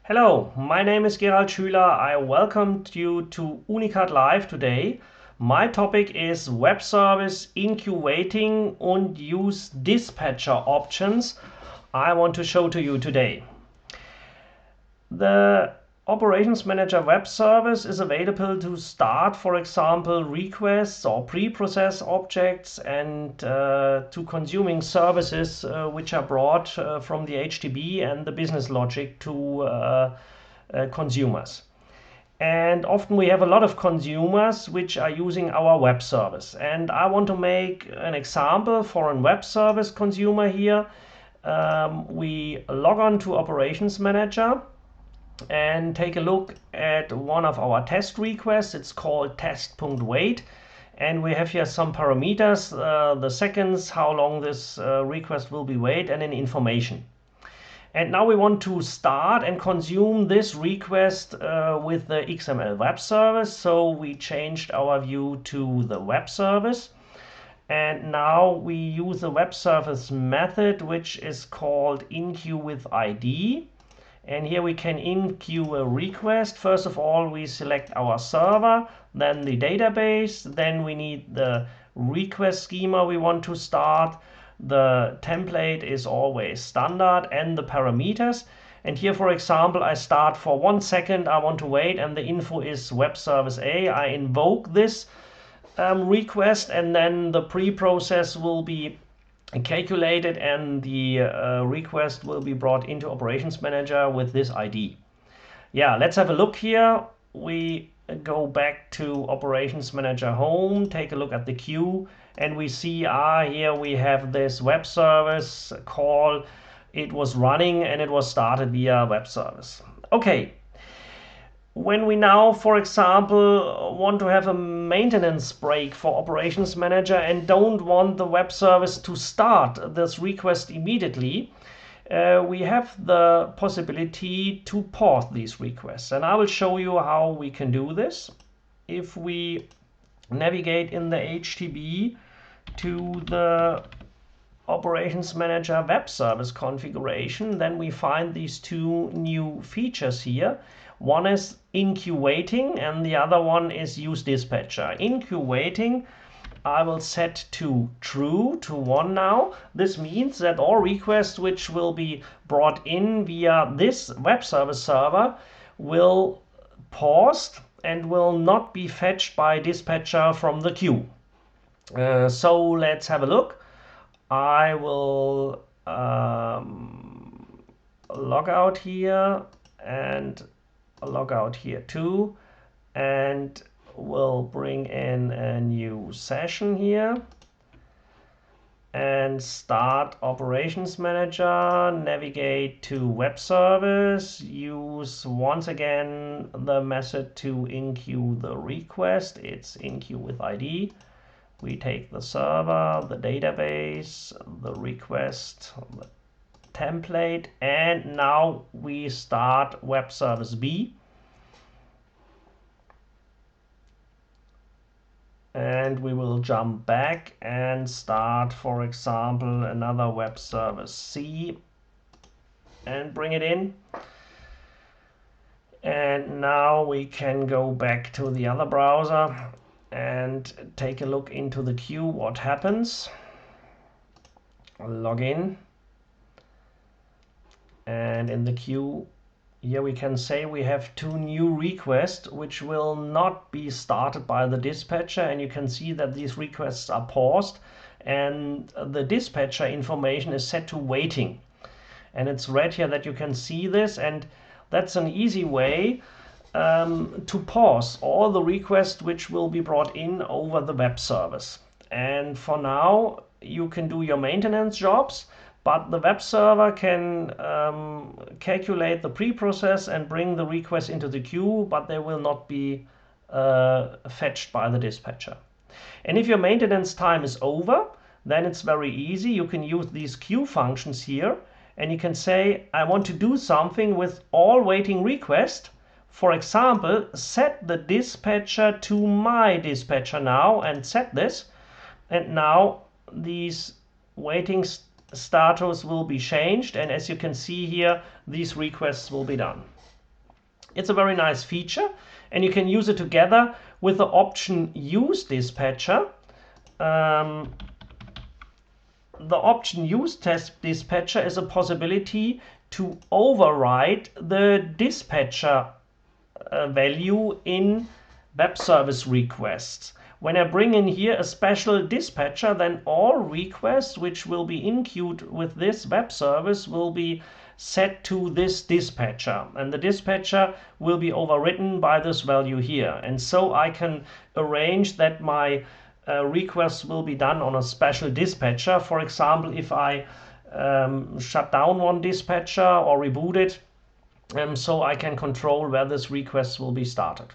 Hello, my name is Gerald Schüler. I welcome you to Unicat Live today. My topic is web service incubating and use dispatcher options I want to show to you today. The Operations Manager web service is available to start, for example, requests or pre-process objects and to consuming services which are brought from the HTTP and the business logic to consumers. And often we have a lot of consumers which are using our web service. And I want to make an example for a web service consumer here. We log on to Operations Manager and take a look at one of our test requests. It's called test.wait, and we have here some parameters, the seconds, how long this request will be wait, and an information. And now we want to start and consume this request with the XML web service. So we changed our view to the web service. And now we use the web service method, which is called Inqueue with ID. And here we can enqueue a request. First of all, we select our server, then the database, then we need the request schema we want to start. The template is always standard and the parameters. And here, for example, I start for 1 second, I want to wait, and the info is web service A. I invoke this request, and then the pre-process will be calculated and the request will be brought into Operations Manager with this ID. Yeah, let's have a look here. We go back to Operations Manager home, take a look at the queue, and we see here we have this web service call. It was running and it was started via web service. Okay. When we now, for example, want to have a maintenance break for Operations Manager and don't want the web service to start this request immediately, we have the possibility to pause these requests. And I will show you how we can do this. If we navigate in the HTTP to the Operations Manager web service configuration, then we find these two new features here. One is incubating and the other one is use dispatcher. Incubating I will set to true, to 1 now. This means that all requests which will be brought in via this web service server will pause and will not be fetched by dispatcher from the queue. So let's have a look. I will log out here and log out here too, and we'll bring in a new session here and start Operations Manager, navigate to web service, use once again the method to enqueue the request. It's enqueue with ID. We take the server, the database, the request, the template, and now we start web service B. And we will jump back and start, for example, another web service C and bring it in. And now we can go back to the other browser and take a look into the queue, what happens. Log in. And in the queue, here we can say we have 2 new requests which will not be started by the dispatcher, and you can see that these requests are paused and the dispatcher information is set to waiting. And it's red here that you can see this, and that's an easy way to pause all the requests which will be brought in over the web service. And for now, you can do your maintenance jobs, but the web server can calculate the pre-process and bring the request into the queue, but they will not be fetched by the dispatcher. And if your maintenance time is over, then it's very easy. You can use these queue functions here, and you can say, I want to do something with all waiting requests. For example, set the dispatcher to my dispatcher now, and set this. And now these waiting status will be changed, and as you can see here, these requests will be done. It's a very nice feature, and you can use it together with the option use dispatcher. The option use test dispatcher is a possibility to override the dispatcher value in web service requests. When I bring in here a special dispatcher, then all requests which will be inqueued with this web service will be set to this dispatcher, and the dispatcher will be overwritten by this value here. And so I can arrange that my requests will be done on a special dispatcher. For example, if I shut down one dispatcher or reboot it, so I can control where this request will be started.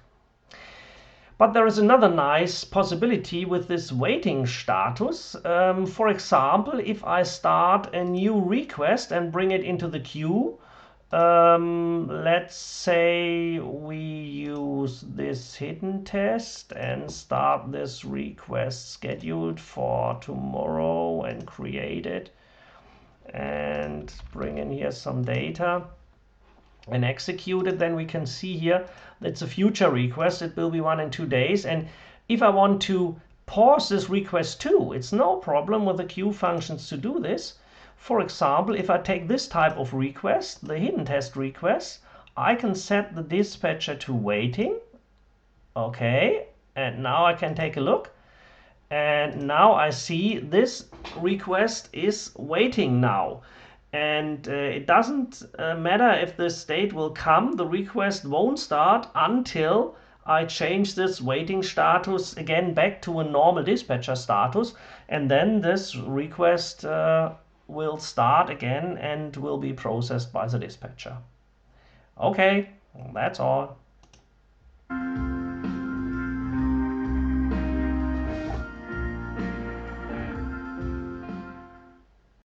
But there is another nice possibility with this waiting status. For example, if I start a new request and bring it into the queue, let's say we use this hidden test and start this request scheduled for tomorrow and create it and bring in here some data and execute it, then we can see here it's a future request. It will be 1 and 2 days. And if I want to pause this request too, it's no problem with the queue functions to do this. For example, if I take this type of request, the hidden test request, I can set the dispatcher to waiting. Okay, and now I can take a look. And now I see this request is waiting now. And it doesn't matter if the state will come, the request won't start until I change this waiting status again back to a normal dispatcher status, and then this request will start again and will be processed by the dispatcher. Okay, that's all.